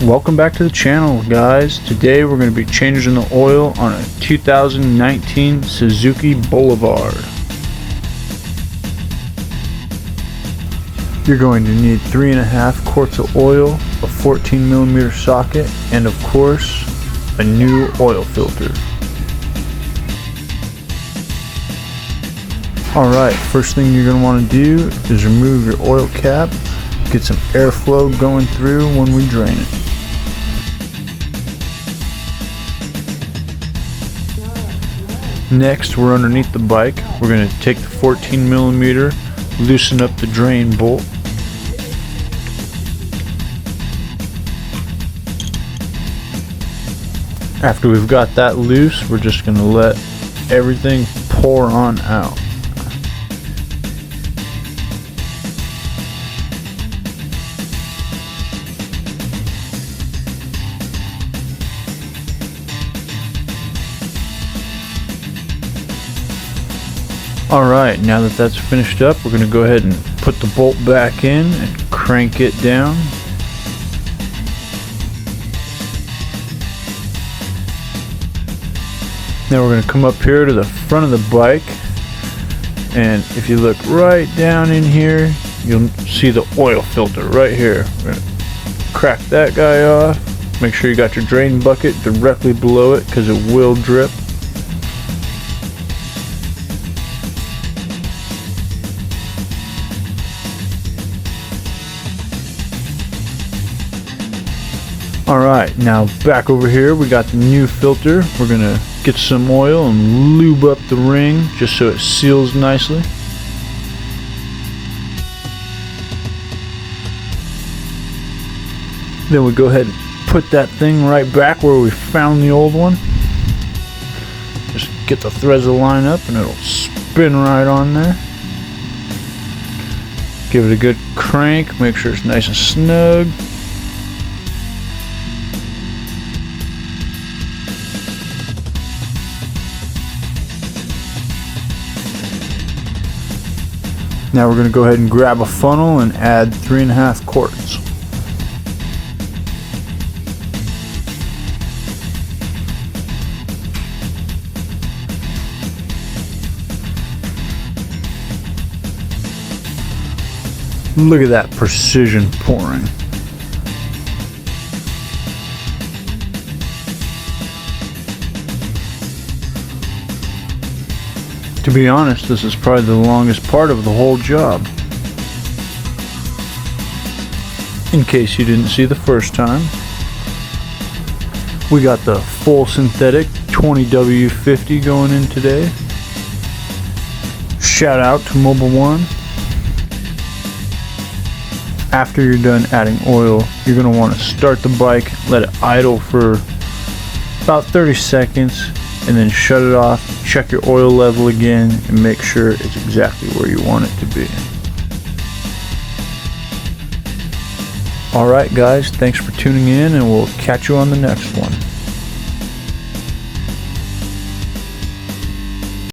Welcome back to the channel, guys. Today we're going to be changing the oil on a 2019 Suzuki Boulevard. You're going to need 3.5 quarts of oil, a 14mm socket, and of course a new oil filter. Alright, first thing you're going to want to do is remove your oil cap, get some airflow going through when we drain it. Next, we're underneath the bike. We're going to take the 14mm, loosen up the drain bolt. After we've got that loose, we're just going to let everything pour on out. Alright, now that that's finished up, we're going to go ahead and put the bolt back in and crank it down. Now we're going to come up here to the front of the bike, and if you look right down in here, you'll see the oil filter right here. We're going to crack that guy off. Make sure you got your drain bucket directly below it because it will drip. Alright, now back over here we got the new filter. We're going to get some oil and lube up the ring just so it seals nicely. Then we go ahead and put that thing right back where we found the old one. Just get the threads to line up and it'll spin right on there. Give it a good crank, make sure it's nice and snug. Now we're going to go ahead and grab a funnel and add 3.5 quarts. Look at that precision pouring. To be honest, this is probably the longest part of the whole job. In case you didn't see the first time, we got the full synthetic 20W50 going in today. Shout out to Mobile One. After you're done adding oil, you're going to want to start the bike, let it idle for about 30 seconds, and then shut it off, check your oil level again, and make sure it's exactly where you want it to be. Alright guys, thanks for tuning in, and we'll catch you on the next one.